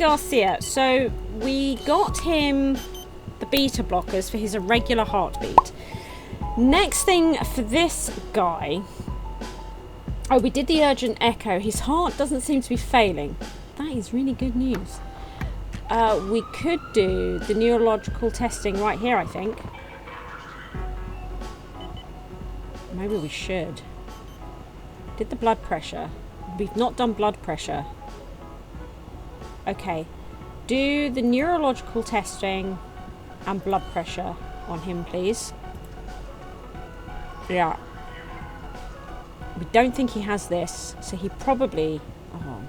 Garcia. So we got him the beta blockers for his irregular heartbeat. Next thing for this guy, oh, we did the urgent echo. His heart doesn't seem to be failing. That is really good news. We could do the neurological testing right here, I think. Maybe we should. Did the blood pressure. We've not done blood pressure. Okay. Do the neurological testing and blood pressure on him, please. Yeah. We don't think he has this, so he probably... Oh.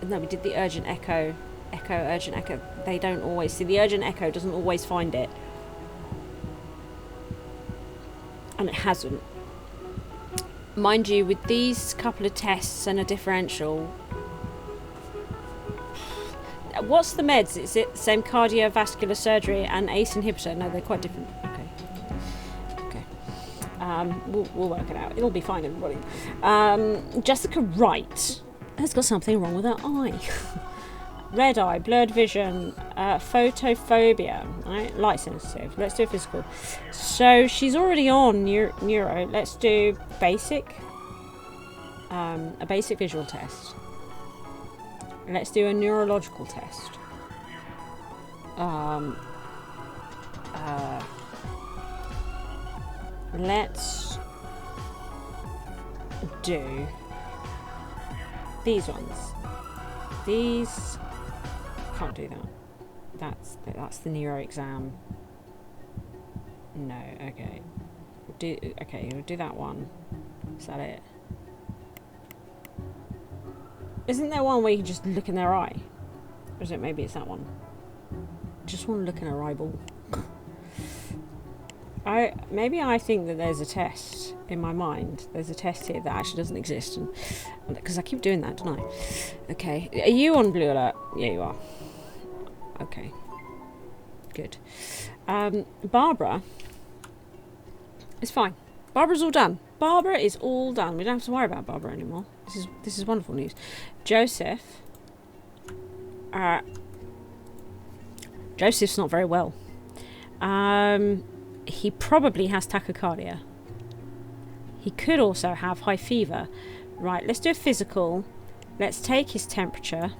No, we did the urgent echo. Urgent echo. They don't always... See, the urgent echo doesn't always find it. And it hasn't. Mind you, with these couple of tests and a differential... What's the meds? Is it the same cardiovascular surgery and ACE inhibitor? No, they're quite different. Okay. We'll work it out. It'll be fine, everybody. Jessica Wright has got something wrong with her eye. Red eye, blurred vision, photophobia, right? Light sensitive. Let's do a physical. So she's already on neuro. Let's do basic. A basic visual test. Let's do a neurological test. Let's do these ones. These can't do that. That's the neuro exam. No, okay. We'll do that one. Is that it? Isn't there one where you can just look in their eye? Or is it maybe it's that one? Just want to look in her eyeball. Maybe I think that there's a test in my mind. There's a test here that actually doesn't exist, and because I keep doing that, don't I? Okay, are you on Blue Alert? Yeah, you are. Okay, good. Barbara is fine. Barbara's all done. Barbara is all done. We don't have to worry about Barbara anymore. This is wonderful news. Joseph. Joseph's not very well. He probably has tachycardia. He could also have high fever. Right, let's do a physical. Let's take his temperature.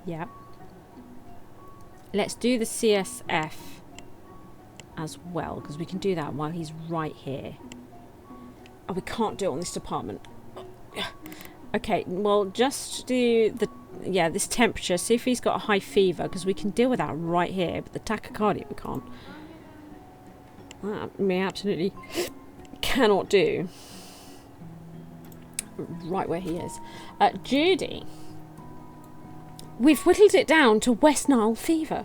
Yeah. Let's do the CSF as well, because we can do that while he's right here. Oh, we can't do it on this department. Okay, well, just do this temperature. See if he's got a high fever, because we can deal with that right here. But the tachycardia we can't. That we absolutely cannot do. Right where he is. Judy. We've whittled it down to West Nile fever.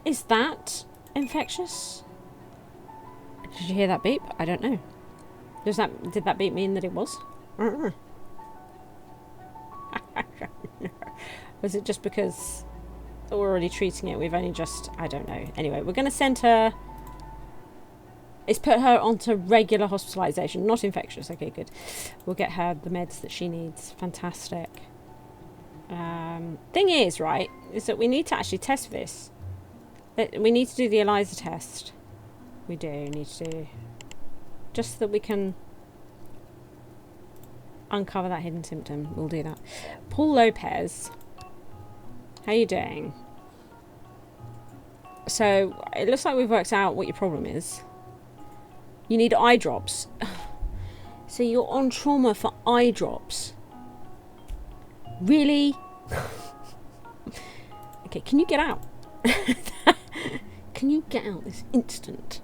Is that infectious? Did you hear that beep? I don't know. Did that beep mean that it was? Was it just because we're already treating it? We've only just... I don't know. Anyway, we're going to send her... It's put her onto regular hospitalisation, not infectious. Okay, good. We'll get her the meds that she needs. Fantastic. Thing is, right, is that we need to actually test for this. We need to do the ELISA test. We do need to do... Just so that we can uncover that hidden symptom. We'll do that. Paul Lopez. How are you doing? So, it looks like we've worked out what your problem is. You need eye drops. So you're on trauma for eye drops. Really? Okay, can you get out? Can you get out this instant?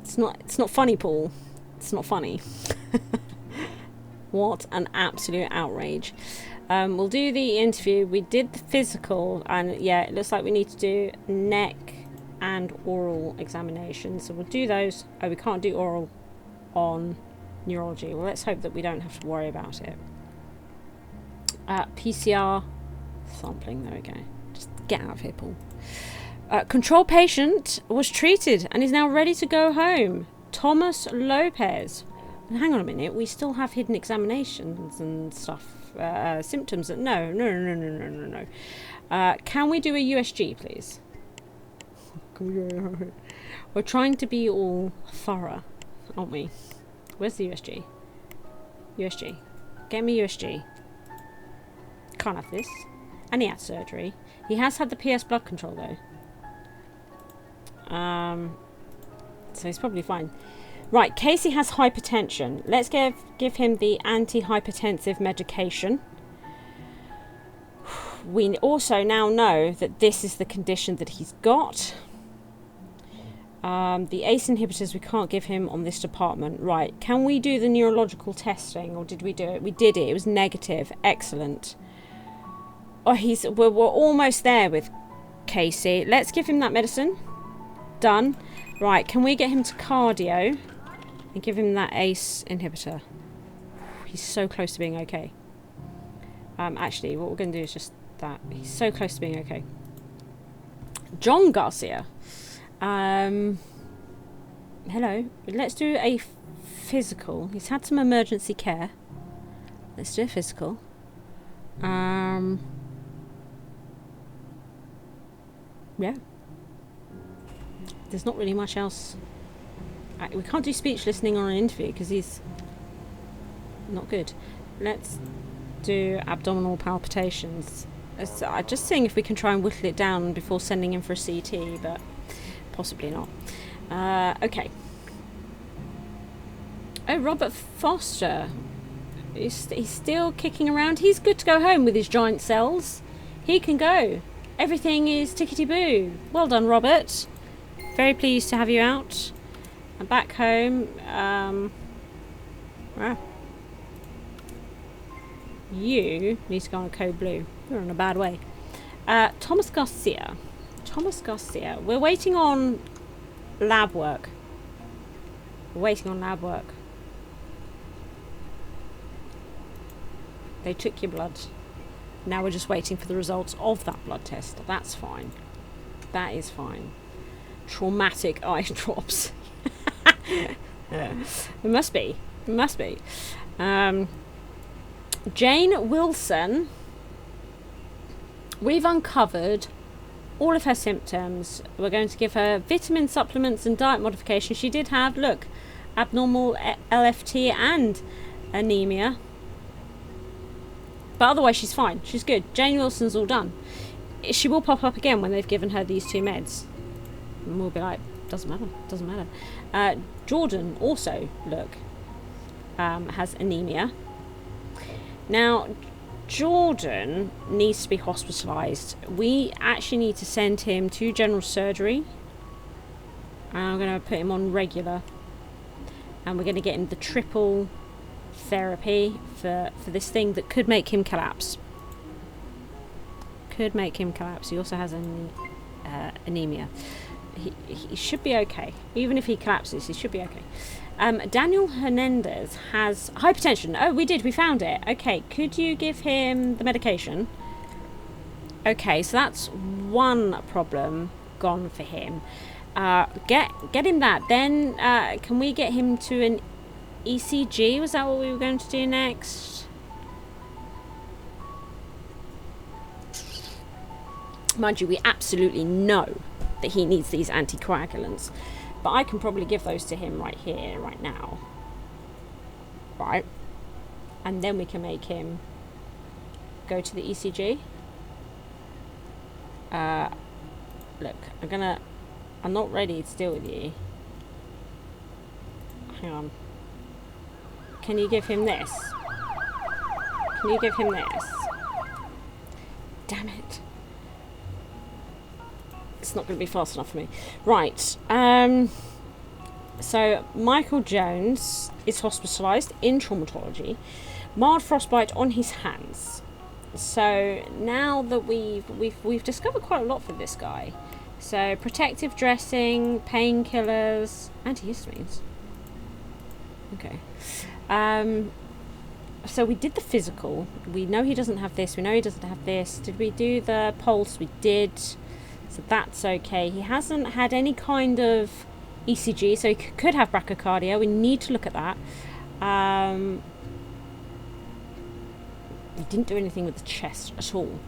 It's not funny, Paul. It's not funny. What an absolute outrage. We'll do the interview. We did the physical, and yeah, it looks like we need to do neck and oral examinations. So we'll do those. Oh, we can't do oral on neurology. Well, let's hope that we don't have to worry about it. PCR sampling. There we go. Just get out of here, Paul. Control patient was treated and is now ready to go home. Thomas Lopez. Hang on a minute, we still have hidden examinations and stuff. Symptoms. No. Can we do a USG, please? We're trying to be all thorough, aren't we? Where's the USG? USG. Get me USG. Can't have this. And he had surgery. He has had the PS blood control, though. So he's probably fine. Right, Casey has hypertension. Let's give him the antihypertensive medication. We also now know that this is the condition that he's got. The ACE inhibitors we can't give him on this department. Right, can we do the neurological testing, or did we do it? We did it. It was negative. Excellent. Oh, we're almost there with Casey. Let's give him that medicine. Done. Right, can we get him to cardio and give him that ACE inhibitor? He's so close to being okay. Actually, what we're going to do is just that. He's so close to being okay. John Garcia. Hello. Let's do a physical. He's had some emergency care. Let's do a physical. Yeah. There's not really much else. We can't do speech listening on an interview because he's not good. Let's do abdominal palpitations. Just seeing if we can try and whittle it down before sending him for a CT, but possibly not. Okay. Oh, Robert Foster. He's still kicking around. He's good to go home with his giant cells. He can go. Everything is tickety-boo. Well done, Robert. Very pleased to have you out. And back home. You need to go on a code blue. You're in a bad way. Thomas Garcia. We're waiting on lab work. They took your blood. Now we're just waiting for the results of that blood test. That's fine. That is fine. Traumatic eye drops. It must be. Jane Wilson. We've uncovered all of her symptoms. We're going to give her vitamin supplements and diet modification. She did have, look, abnormal LFT and anemia. But otherwise she's fine. She's good. Jane Wilson's all done. She will pop up again when they've given her these two meds. And we'll be like, doesn't matter. Jordan also, look, has anemia. Now, Jordan needs to be hospitalised. We actually need to send him to general surgery. And I'm going to put him on regular. And we're going to get him the triple therapy for this thing that could make him collapse. He also has anemia. He should be okay. Even if he collapses, he should be okay. Daniel Hernandez has hypertension. Oh, we found it. Okay, could you give him the medication? Okay, so that's one problem gone for him. Get him that. Then can we get him to an ECG? Was that what we were going to do next? Mind you, we absolutely know that he needs these anticoagulants, but I can probably give those to him right here, right now. Right? And then we can make him go to the ECG. Look, I'm not ready to deal with you. Hang on. Can you give him this? Damn it. It's not going to be fast enough for me. Right. So Michael Jones is hospitalised in traumatology. Mild frostbite on his hands. So now that we've discovered quite a lot for this guy. So protective dressing, painkillers, antihistamines. Okay. So we did the physical. We know he doesn't have this. We know he doesn't have this. Did we do the pulse? We did. So that's okay. He hasn't had any kind of ECG, so he could have brachycardia. We need to look at that. He didn't do anything with the chest at all.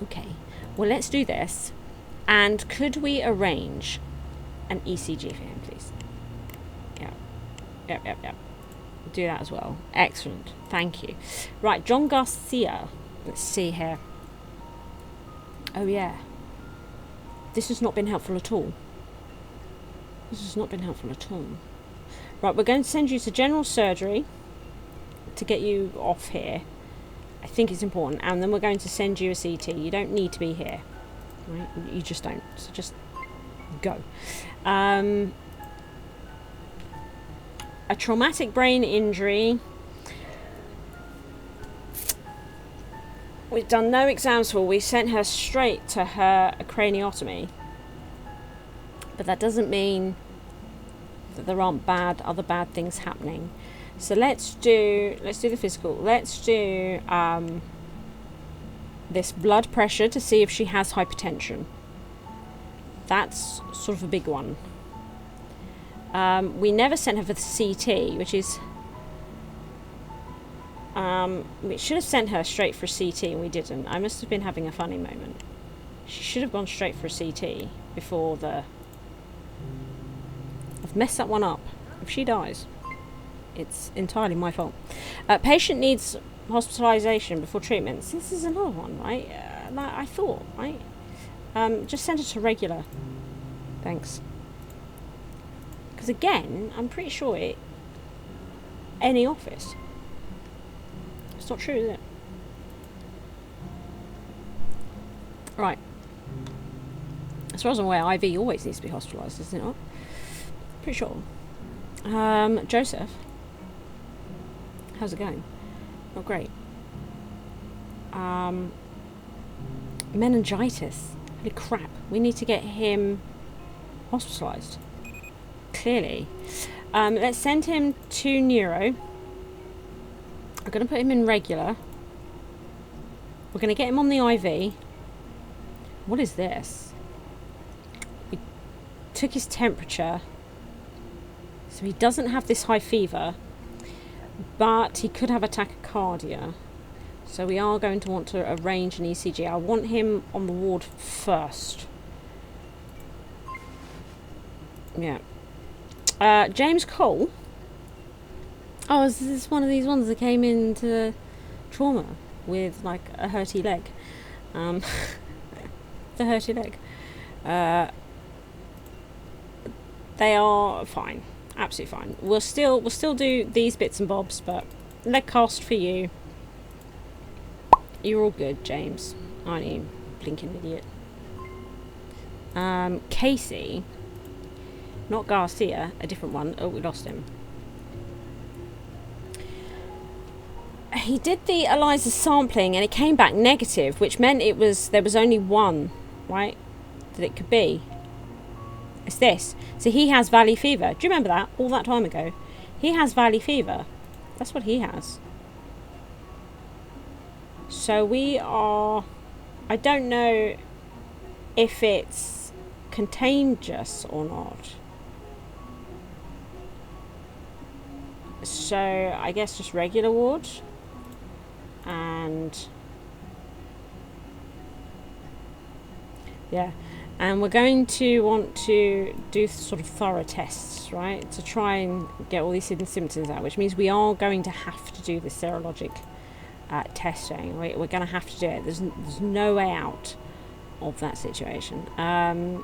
Okay, well, let's do this. And could we arrange an ECG for him, please? Yep. Do that as well. Excellent. Thank you. Right, John Garcia. Let's see here. Oh, yeah. This has not been helpful at all. Right, we're going to send you to general surgery to get you off here. I think it's important. And then we're going to send you a CT. You don't need to be here. Right? You just don't. So just go. A traumatic brain injury. We've done no exams for. We sent her straight to her craniotomy. But that doesn't mean that there aren't other bad things happening. So let's do the physical. Let's do this blood pressure to see if she has hypertension. That's sort of a big one. We never sent her for the CT, which is... we should have sent her straight for a CT and we didn't. I must have been having a funny moment. She should have gone straight for a CT before the... I've messed that one up. If she dies, it's entirely my fault. Patient needs hospitalisation before treatment. This is another one, right? Like I thought, right? Just send it to regular. Thanks. Because again, I'm pretty sure any office. It's not true, is it? Right. As far as I'm aware, IV always needs to be hospitalised, isn't it not? Pretty sure. Joseph. How's it going? Not great. Meningitis. Holy crap. We need to get him hospitalised. Clearly. Let's send him to neuro. I'm going to put him in regular. We're going to get him on the IV. What is this? We took his temperature. So he doesn't have this high fever. But he could have a tachycardia. So we are going to want to arrange an ECG. I want him on the ward first. Yeah. James Cole. Oh, is this one of these ones that came into trauma with like a hurty leg? The hurty leg. They are fine, absolutely fine. We'll still do these bits and bobs, but leg cast for you. You're all good, James. Aren't you, blinking idiot? Casey. Not Garcia, a different one. Oh, we lost him. He did the ELISA sampling and it came back negative, which meant there was only one, right, that it could be. It's this. So he has valley fever. Do you remember that? All that time ago. He has valley fever. That's what he has. So we are... I don't know if it's contagious or not. So I guess just regular ward. And yeah, and we're going to want to do sort of thorough tests, right, to try and get all these hidden symptoms out, which means we are going to have to do the serologic testing. We're going to have to do it. There's no way out of that situation. And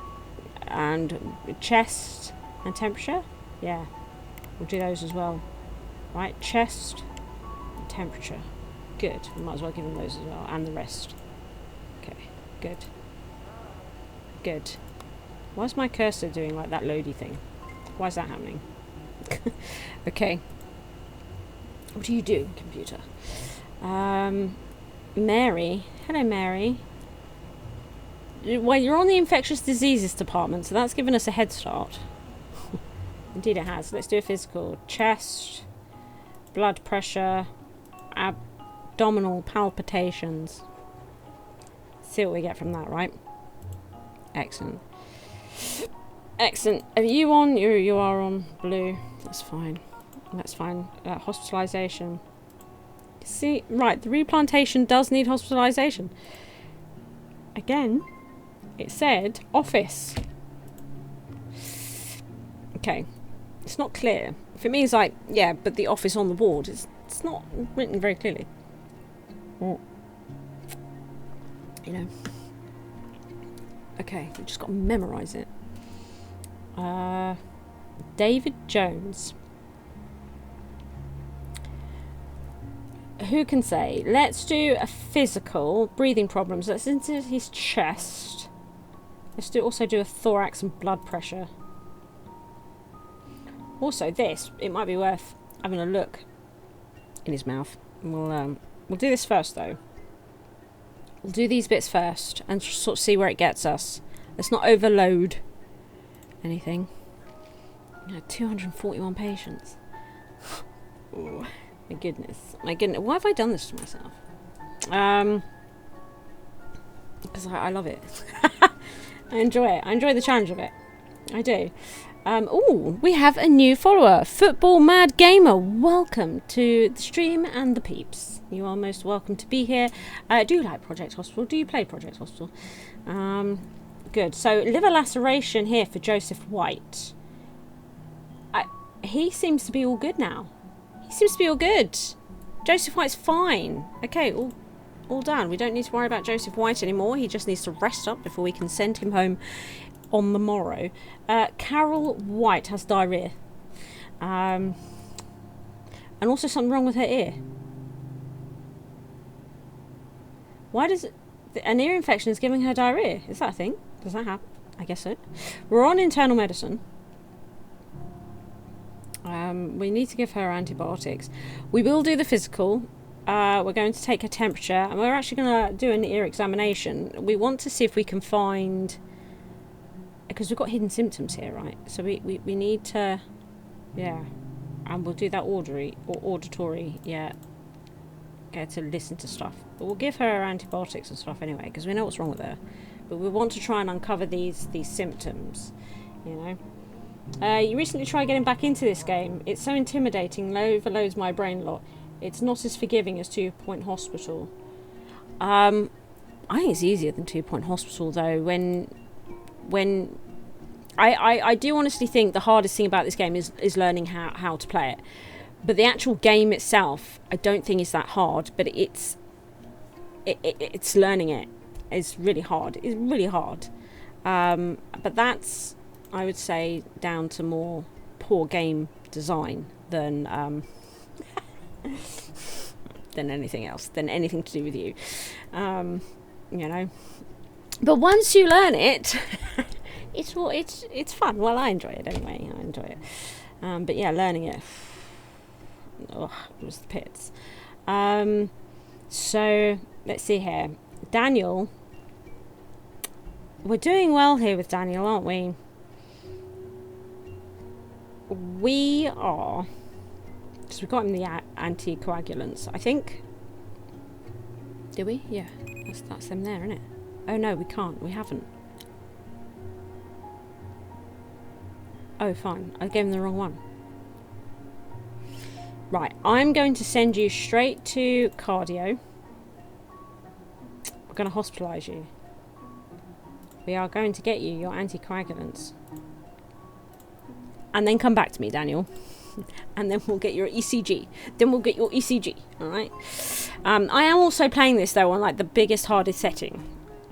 chest and temperature, yeah, we'll do those as well, right? Chest and temperature. Good. We might as well give them those as well. And the rest. Okay. Good. Good. Why is my cursor doing like that loady thing? Why is that happening? Okay. What are you doing, computer? Mary. Hello, Mary. Well, you're on the infectious diseases department, so that's given us a head start. Indeed it has. Let's do a physical. Chest. Blood pressure. Abdominal palpitations. See what we get from that, right? Excellent. Excellent. Are you on? You are on blue. That's fine. That's fine. Hospitalisation. See, right, the replantation does need hospitalisation. Again, it said office. Okay, it's not clear. If it means like, yeah, but the office on the ward, it's not written very clearly. You know. Okay, we've just got to memorise it. David Jones. Who can say? Let's do a physical. Breathing problems. Let's into his chest. Let's also do a thorax and blood pressure. Also, this, it might be worth having a look in his mouth. We'll do this first, though. We'll do these bits first and sort of see where it gets us. Let's not overload anything. 241 patients. Ooh. My goodness. Why have I done this to myself? Because I love it. I enjoy it. I enjoy the challenge of it. I do. Oh, we have a new follower. Football Mad Gamer. Welcome to the stream and the peeps. You are most welcome to be here. Do you like Project Hospital? Do you play Project Hospital? Good. So, liver laceration here for Joseph White. He seems to be all good now. He seems to be all good. Joseph White's fine. Okay, all done. We don't need to worry about Joseph White anymore. He just needs to rest up before we can send him home on the morrow. Carol White has diarrhea. And also something wrong with her ear. Why does an ear infection is giving her diarrhea? Is that a thing? Does that happen? I guess so. We're on internal medicine. We need to give her antibiotics. We will do the physical. We're going to take her temperature, and we're actually going to do an ear examination. We want to see if we can find, because we've got hidden symptoms here, right? So we need to, yeah, and we'll do that auditory, yeah, get to listen to stuff. But we'll give her antibiotics and stuff anyway, because we know what's wrong with her. But we want to try and uncover these symptoms, you know. You recently tried getting back into this game. It's so intimidating, overloads my brain a lot. It's not as forgiving as 2 Point Hospital. I think it's easier than 2 Point Hospital, though. When I do honestly think the hardest thing about this game is learning how to play it. But the actual game itself, I don't think is that hard. But it's learning it. It's really hard. It's really hard. But that's, I would say, down to more poor game design than anything else, than anything to do with you. You know. But once you learn it, it's fun. Well, I enjoy it anyway. I enjoy it. But yeah, learning it, it was the pits. So let's see here, Daniel. We're doing well here with Daniel, aren't we? We are, because we've got him the anticoagulants, I think. Do we? Yeah, that's them there, isn't it? Oh no, we can't. We haven't. Oh, fine. I gave him the wrong one. Right, I'm going to send you straight to cardio. We're going to hospitalise you. We are going to get you your anticoagulants. And then come back to me, Daniel. And then we'll get your ECG. Alright? I am also playing this, though, on like the biggest, hardest setting.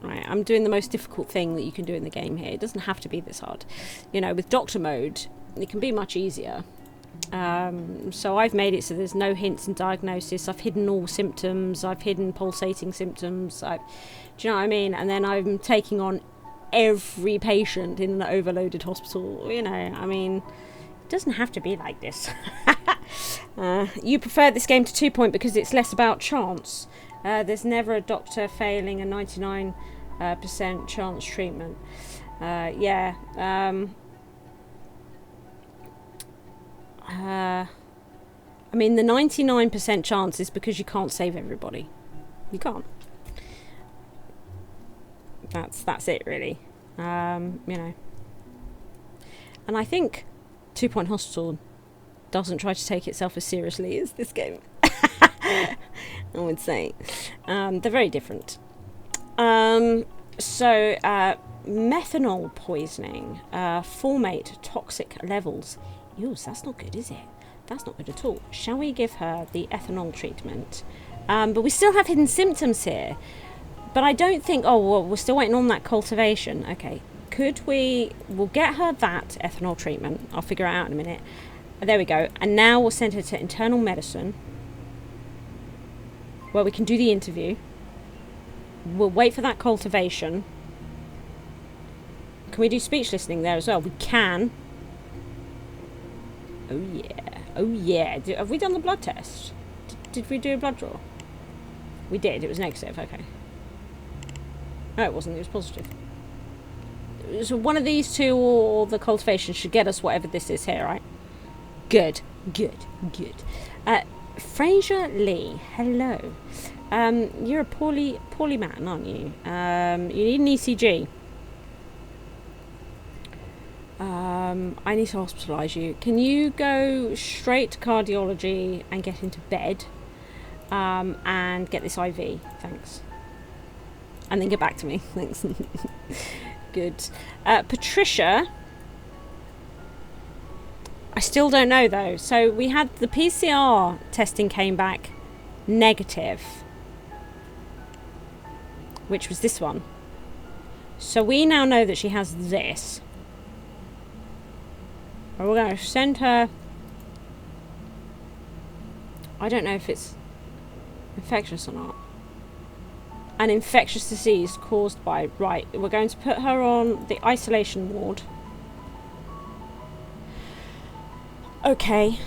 Right? I'm doing the most difficult thing that you can do in the game here. It doesn't have to be this hard. You know, with Doctor Mode, it can be much easier. So I've made it so there's no hints and diagnosis. I've hidden all symptoms. I've hidden pulsating symptoms. Do you know what I mean? And then I'm taking on every patient in an overloaded hospital. You know, I mean, it doesn't have to be like this. You prefer this game to 2 Point because it's less about chance. There's never a doctor failing a 99% chance treatment. Yeah. I mean, the 99% chance is because you can't save everybody. You can't. That's it, really. You know. And I think 2 Point Hospital doesn't try to take itself as seriously as this game. I would say. They're very different. So, methanol poisoning, formate toxic levels. Ew, that's not good, is it? That's not good at all. Shall we give her the ethanol treatment? But we still have hidden symptoms here. But I don't think... Oh, well, we're still waiting on that cultivation. Okay. Could we... We'll get her that ethanol treatment. I'll figure it out in a minute. There we go. And now we'll send her to internal medicine, where we can do the interview. We'll wait for that cultivation. Can we do speech listening there as well? We can. Oh, yeah. Oh, yeah. Have we done the blood test? Did we do a blood draw? We did. It was negative. Okay. No, it wasn't. It was positive. So one of these two or the cultivation should get us whatever this is here, right? Good. Good. Good. Fraser Lee. Hello. You're a poorly man, aren't you? You need an ECG. I need to hospitalise you. Can you go straight to cardiology and get into bed, and get this IV? Thanks. And then get back to me. Thanks. Good. Patricia. I still don't know though. So we had the PCR testing came back negative, which was this one. So we now know that she has this. We're going to send her... I don't know if it's infectious or not. An infectious disease caused by... Right, we're going to put her on the isolation ward. Okay.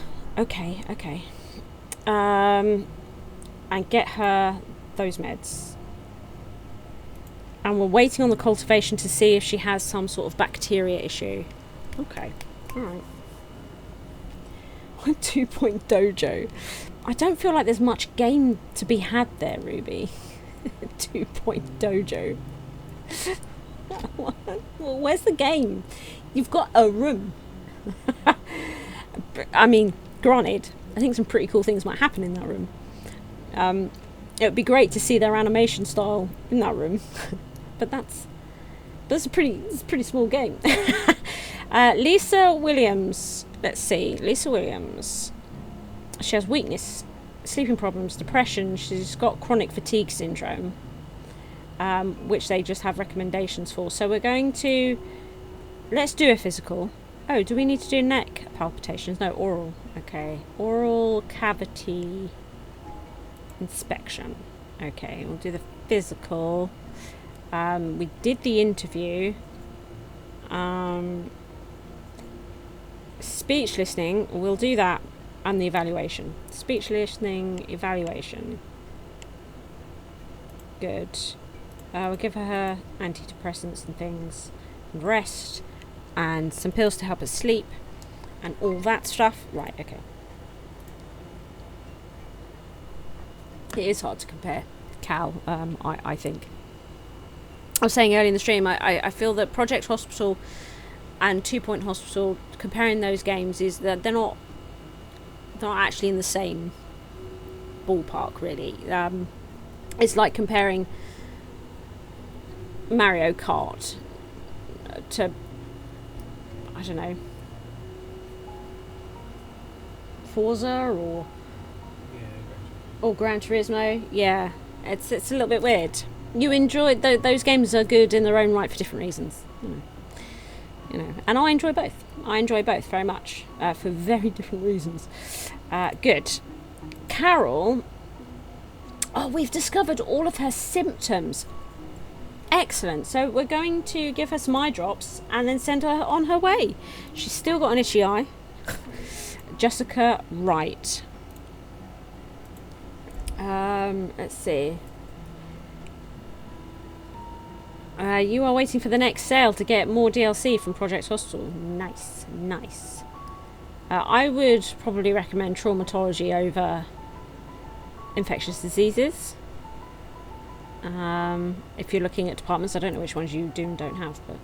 And get her those meds. And we're waiting on the cultivation to see if she has some sort of bacteria issue. Okay. Alright. 2 Point Dojo. I don't feel like there's much game to be had there, Ruby. 2 Point Dojo. Well, where's the game? You've got a room. I mean, granted, I think some pretty cool things might happen in that room. It would be great to see their animation style in that room. But that's a pretty small game. Lisa Williams. Let's see. Lisa Williams. She has weakness, sleeping problems, depression. She's got chronic fatigue syndrome, which they just have recommendations for. So we're going to... Let's do a physical. Oh, do we need to do neck palpitations? No, oral. Okay. Oral cavity inspection. Okay, we'll do the physical. We did the interview. Speech listening, we'll do that, and the evaluation. Speech listening, evaluation. Good. We'll give her antidepressants and things, and rest, and some pills to help her sleep, and all that stuff. Right, okay. It is hard to compare Cal, I think. I was saying earlier in the stream, I feel that Project Hospital and 2 Point Hospital, comparing those games, is that they're not actually in the same ballpark, really. It's like comparing Mario Kart to, I don't know, Forza or Gran Turismo. Yeah, it's a little bit weird. You enjoy those games are good in their own right for different reasons, you know, and I enjoy both very much, for very different reasons. Good. Carol. Oh, we've discovered all of her symptoms. Excellent. So we're going to give her some eye drops and then send her on her way. She's still got an itchy eye. Jessica Wright. Let's see. You are waiting for the next sale to get more DLC from Project Hospital. Nice. I would probably recommend traumatology over infectious diseases. If you're looking at departments, I don't know which ones you do and don't have, but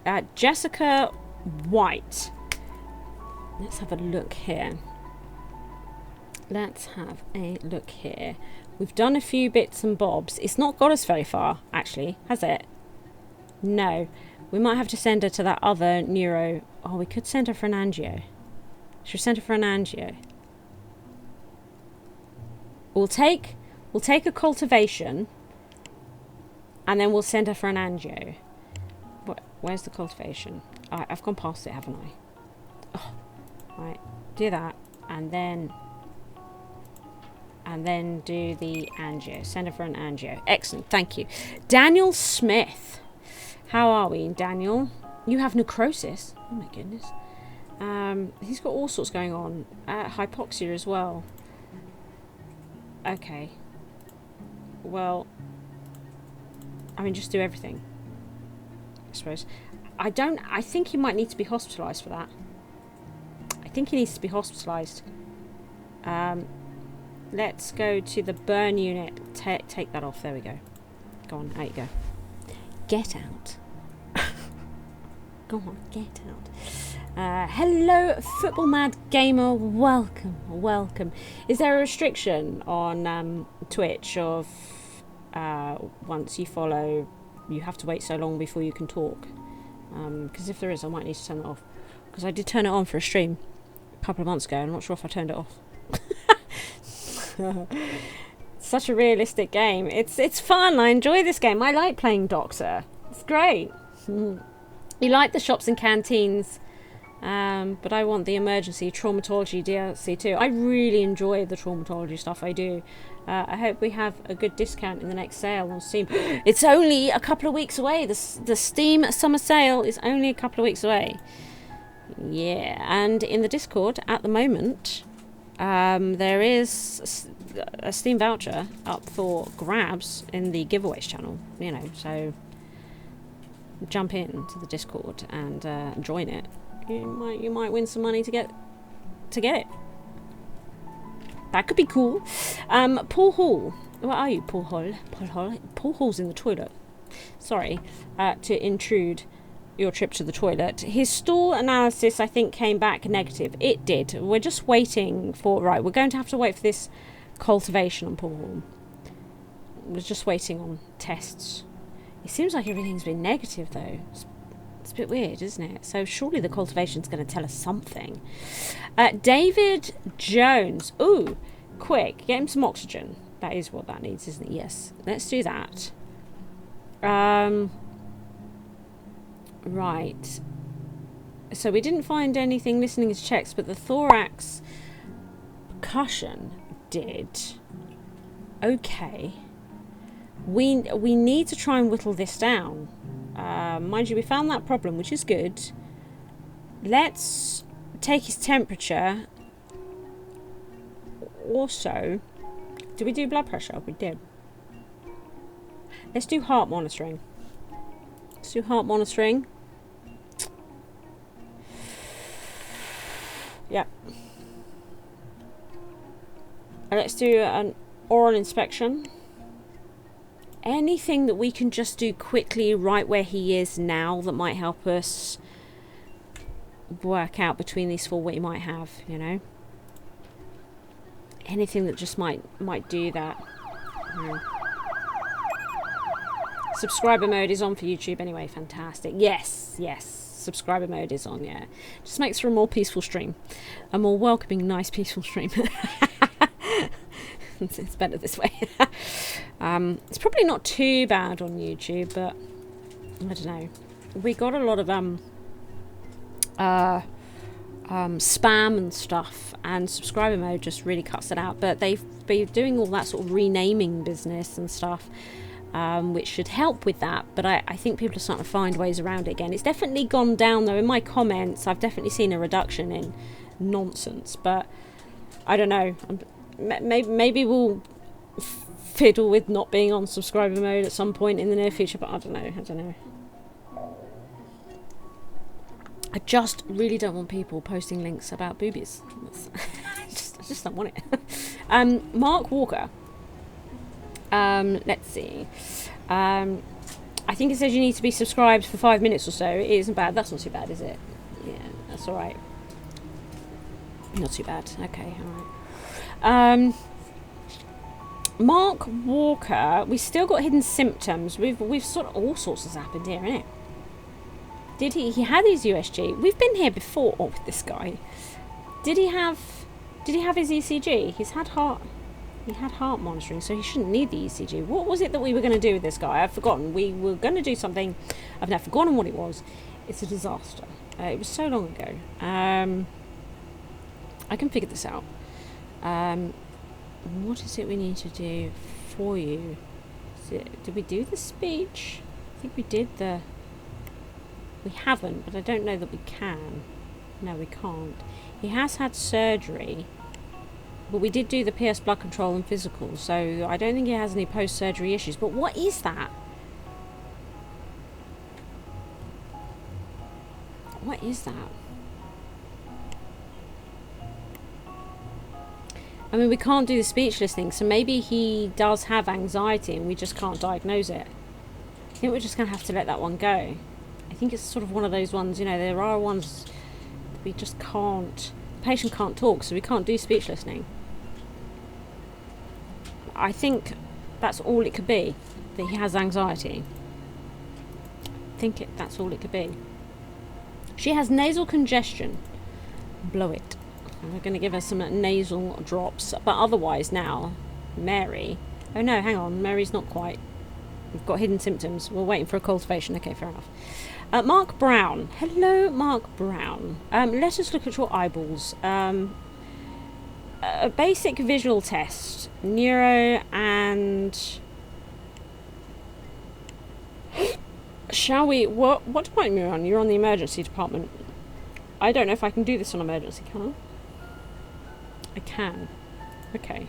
yeah. Jessica White. Let's have a look here. We've done a few bits and bobs. It's not got us very far, actually, has it? No. We might have to send her to that other neuro. Oh, we could send her for an angio. Should we send her for an angio? We'll take a cultivation, and then we'll send her for an angio. Where's the cultivation? I've gone past it, haven't I? Oh, right. Do that, and then do the angio. Send her for an angio. Excellent. Thank you. Daniel Smith. How are we, Daniel? You have necrosis. Oh my goodness. He's got all sorts going on. Hypoxia as well. Okay. Well, I mean, just do everything, I suppose. I think he might need to be hospitalised for that. I think he needs to be hospitalised. Let's go to the burn unit. Take that off. There we go. Go on, out you go. Get out. Go on, get out. Hello, Football Mad Gamer. Welcome. Is there a restriction on Twitch of once you follow, you have to wait so long before you can talk? Because if there is, I might need to turn it off. Because I did turn it on for a stream a couple of months ago. I'm not sure if I turned it off. Such a realistic game. It's fun. I enjoy this game. I like playing Doctor. It's great. You like the shops and canteens, but I want the emergency traumatology DLC too. I really enjoy the traumatology stuff. I do. I hope we have a good discount in the next sale on Steam. It's only a couple of weeks away. The Steam summer sale is only a couple of weeks away. Yeah, and in the Discord at the moment, there is a Steam voucher up for grabs in the giveaways channel. You know, so jump in to the Discord and join it. You might win some money to get it. That could be cool. Paul Hall. Where are you, Paul Hall? Paul Hall's in the toilet. Sorry to intrude your trip to the toilet. His stool analysis, I think, came back negative. It did. We're just waiting for... Right, we're going to have to wait for this cultivation on Paul Hall. We're just waiting on tests. It seems like everything's been negative, though. It's a bit weird, isn't it? So surely the cultivation's going to tell us something. David Jones. Ooh, quick. Get him some oxygen. That is what that needs, isn't it? Yes. Let's do that. Right. So we didn't find anything listening as checks, but the thorax percussion did. Okay. We need to try and whittle this down. Mind you, we found that problem, which is good. Let's take his temperature. Also, did we do blood pressure? We did. Let's do heart monitoring. Let's do heart monitoring. Yep. And let's do an oral inspection. Anything that we can just do quickly right where he is now that might help us work out between these four what he might have, you know? Anything that just might do that. Yeah. Subscriber mode is on for YouTube anyway. Fantastic. Yes. Subscriber mode is on, yeah. Just makes for a more peaceful stream. A more welcoming, nice, peaceful stream. It's better this way. It's probably not too bad on YouTube, but I don't know. We got a lot of spam and stuff, and subscriber mode just really cuts it out. But they've been doing all that sort of renaming business and stuff, which should help with that. But I think people are starting to find ways around it again. It's definitely gone down though. In my comments, I've definitely seen a reduction in nonsense, but I don't know. Maybe we'll fiddle with not being on subscriber mode at some point in the near future, but I don't know. I just really don't want people posting links about boobies. I just don't want it. Mark Walker. Let's see. I think it says you need to be subscribed for 5 minutes or so. It isn't bad. That's not too bad, is it? Yeah, that's all right. Not too bad. Okay, all right. Mark Walker. We still got hidden symptoms. We've sort of all sorts has happened here, innit? Did he had his USG? We've been here before with this guy. Did he have his ECG? He had heart monitoring, so he shouldn't need the ECG. What was it that we were going to do with this guy? I've forgotten. We were going to do something. I've now forgotten what it was. It's a disaster. It was so long ago. I can figure this out. What is it we need to do for you? Did we do the speech? I think we did the... We haven't, but I don't know that we can. No, we can't. He has had surgery, but we did do the PS blood control and physical, so I don't think he has any post-surgery issues. But what is that? What is that? I mean, we can't do the speech listening, so maybe he does have anxiety and we just can't diagnose it. I think we're just going to have to let that one go. I think it's sort of one of those ones, you know, there are ones we just can't... The patient can't talk, so we can't do speech listening. I think that's all it could be, that he has anxiety. I think that's all it could be. She has nasal congestion. Blow it. We're going to give her some nasal drops. But otherwise now, Mary... Oh no, hang on. Mary's not quite... We've got hidden symptoms. We're waiting for a cultivation. Okay, fair enough. Mark Brown. Hello, Mark Brown. Let us look at your eyeballs. A basic visual test. Neuro and... Shall we... What department are you on? You're on the emergency department. I don't know if I can do this on emergency, can I? I can. Okay.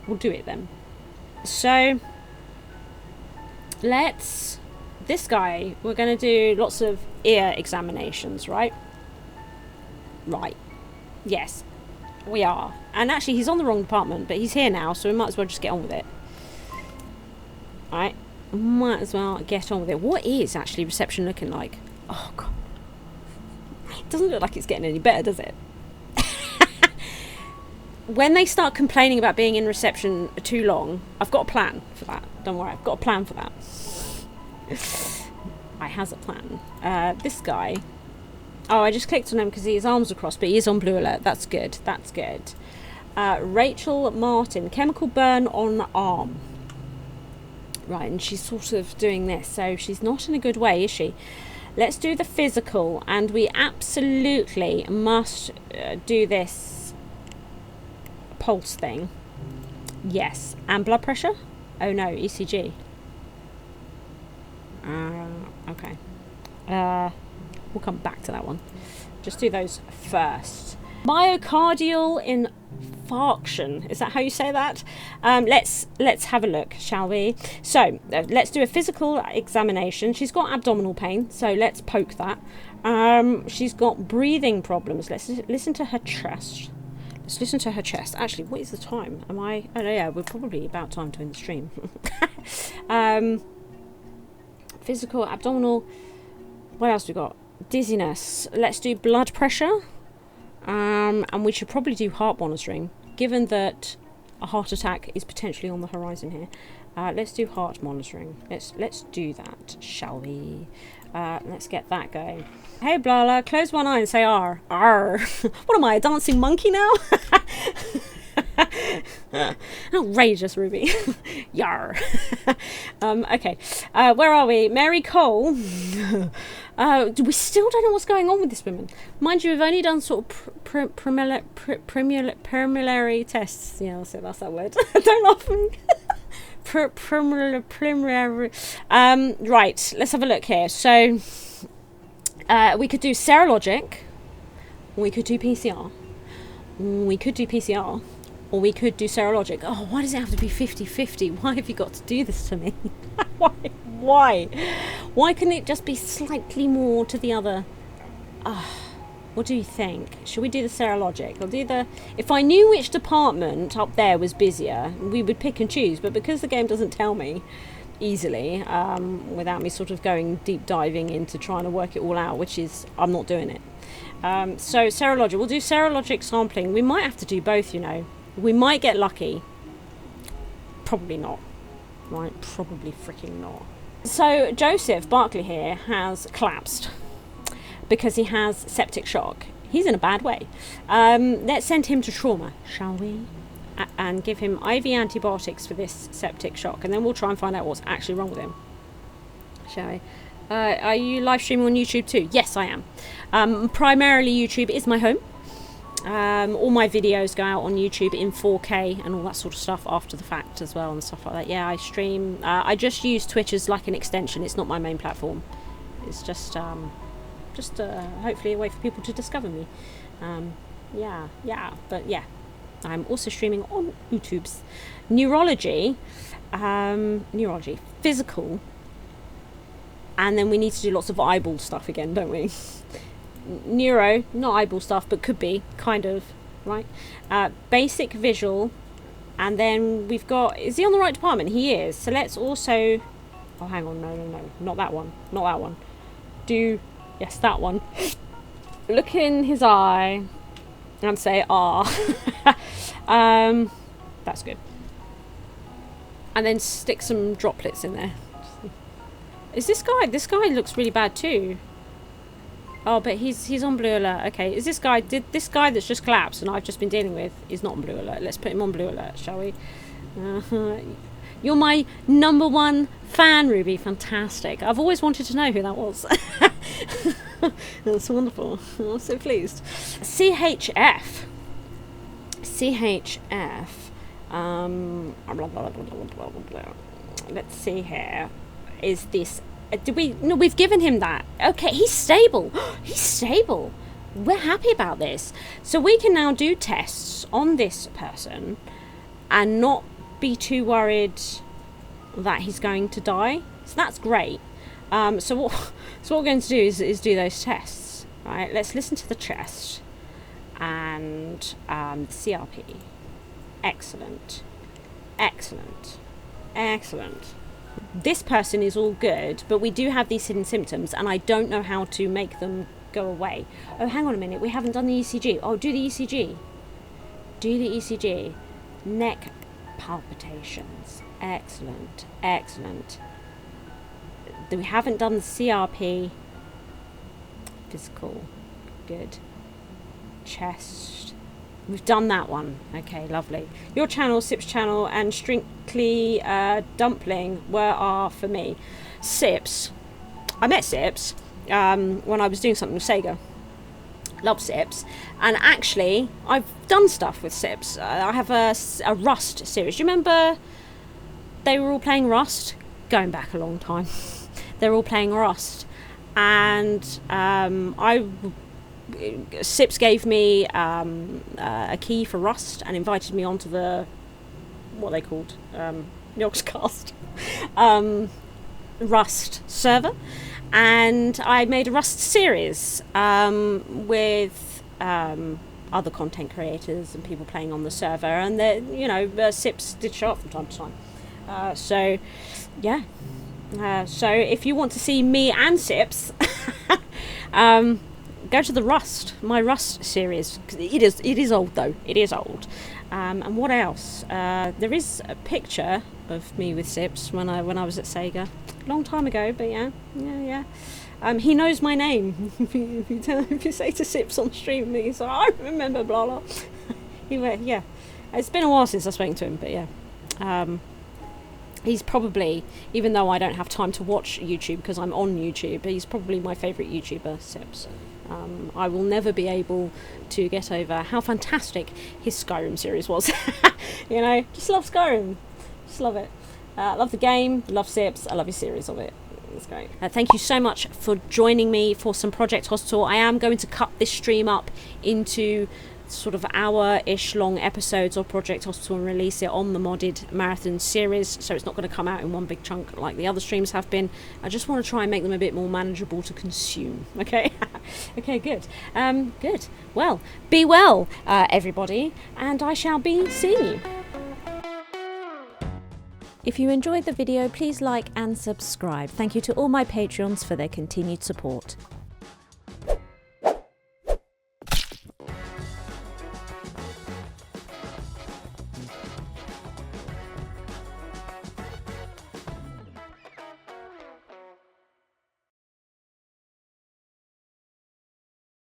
We'll do it then. So... Let's... This guy, we're going to do lots of ear examinations, right? Right. Yes. We are. And actually, he's on the wrong department, but he's here now, so we might as well just get on with it. Right. Might as well get on with it. What is actually reception looking like? Oh, God. It doesn't look like it's getting any better, does it? When they start complaining about being in reception too long, I've got a plan for that. Don't worry, I've got a plan for that. I has a plan. This guy... Oh, I just clicked on him because his arms are crossed, but he is on blue alert. That's good. That's good. Rachel Martin. Chemical burn on arm. Right, and she's sort of doing this, so she's not in a good way, is she? Let's do the physical, and we absolutely must do this pulse thing. Yes. And blood pressure? Oh no, ECG. Okay. We'll come back to that one. Just do those first. Myocardial infarction. Is that how you say that? Let's have a look, shall we? So let's do a physical examination. She's got abdominal pain, so let's poke that. She's got breathing problems. Let's listen to her chest. Let's listen to her chest. Actually, what is the time? Am I... Oh, no, yeah, we're probably about time to end the stream. Physical, abdominal. What else we got? Dizziness. Let's do blood pressure. And we should probably do heart monitoring, given that a heart attack is potentially on the horizon here. Let's do heart monitoring. Let's do that, shall we? Let's get that going. Hey, Blarla, close one eye and say R. R. What am I, a dancing monkey now? Outrageous, Ruby. Yar. Okay. Where are we? Mary Cole. We still don't know what's going on with this woman. Mind you, we've only done sort of preliminary tests. Yeah, I'll say that's that word. Don't laugh at me. Preliminary. Right, let's have a look here. So, we could do serologic. We could do PCR. We could do PCR. Or we could do serologic. Oh, why does it have to be 50-50? Why have you got to do this to me? Why? Why couldn't it just be slightly more to the other? What do you think? Should we do the serologic? I'll do the... If I knew which department up there was busier, we would pick and choose. But because the game doesn't tell me easily, without me sort of going deep diving into trying to work it all out, which is... I'm not doing it. So serologic. We'll do serologic sampling. We might have to do both, you know. We might get lucky. Probably not. Right? Probably freaking not. So Joseph Barkley here has collapsed because he has septic shock. He's in a bad way. Let's send him to trauma, shall we? And give him IV antibiotics for this septic shock, and then we'll try and find out what's actually wrong with him. Shall we? Are you live streaming on YouTube too? Yes, I am. Primarily YouTube is my home. All my videos go out on YouTube in 4K and all that sort of stuff after the fact as well and stuff like that. Yeah, I stream. I just use Twitch as like an extension. It's not my main platform. It's just hopefully a way for people to discover me. But yeah, I'm also streaming on YouTube's neurology, physical, and then we need to do lots of eyeball stuff again, don't we? Neuro, not eyeball stuff, but could be, kind of, right? Basic visual, and then we've got... Is he on the right department? He is. So let's also... Oh, hang on, no, not that one. Do... Yes, that one. Look in his eye and say, that's good. And then stick some droplets in there. Is this guy... This guy looks really bad too. Oh, but he's on blue alert. Okay, is this guy... This guy that's just collapsed and I've just been dealing with is not on blue alert. Let's put him on blue alert, shall we? You're my #1 fan, Ruby. Fantastic. I've always wanted to know who that was. That's wonderful. I'm so pleased. CHF. Let's see here. Is this... No, we've given him that. Okay, he's stable. He's stable. We're happy about this. So we can now do tests on this person and not be too worried that he's going to die. So that's great. So what we're going to do is do those tests. Right, let's listen to the chest and CRP. Excellent. This person is all good, but we do have these hidden symptoms and I don't know how to make them go away. Oh, hang on a minute, we haven't done the ECG. Oh, do the ECG. Neck palpitations. Excellent. We haven't done the CRP. Physical. Good. Chest. We've done that one. Okay, lovely. Your channel, Sips channel, and Strictly Dumpling are for me. Sips. I met Sips when I was doing something with Sega. Love Sips. And actually, I've done stuff with Sips. I have a Rust series. Do you remember they were all playing Rust? Going back a long time. They're all playing Rust. And Sips gave me a key for Rust and invited me onto the... What are they called? Yogscast. Rust server. And I made a Rust series with other content creators and people playing on the server, and Sips did show up from time to time. So yeah. So if you want to see me and Sips, go to the my Rust series. It is old though. It is old. And what else? There is a picture of me with Sips when I was at Sega, a long time ago. But yeah. He knows my name. if you say to Sips on stream, he's like, I remember Blarla. He went, yeah. It's been a while since I've spoken to him, but yeah. He's probably, even though I don't have time to watch YouTube because I'm on YouTube, he's probably my favourite YouTuber, Sips. I will never be able to get over how fantastic his Skyrim series was. Just love Skyrim. Just love it. Love the game, love Sips, I love his series of it. It's great. Thank you so much for joining me for some Project Hospital. I am going to cut this stream up into sort of hour-ish long episodes of Project Hospital and release it on the modded marathon series, so it's not going to come out in one big chunk like the other streams have been. I just want to try and make them a bit more manageable to consume. Okay. Okay, good. Good. Well, be well, everybody, and I shall be seeing you. If you enjoyed the video, please like and subscribe. Thank you to all my Patreons for their continued support.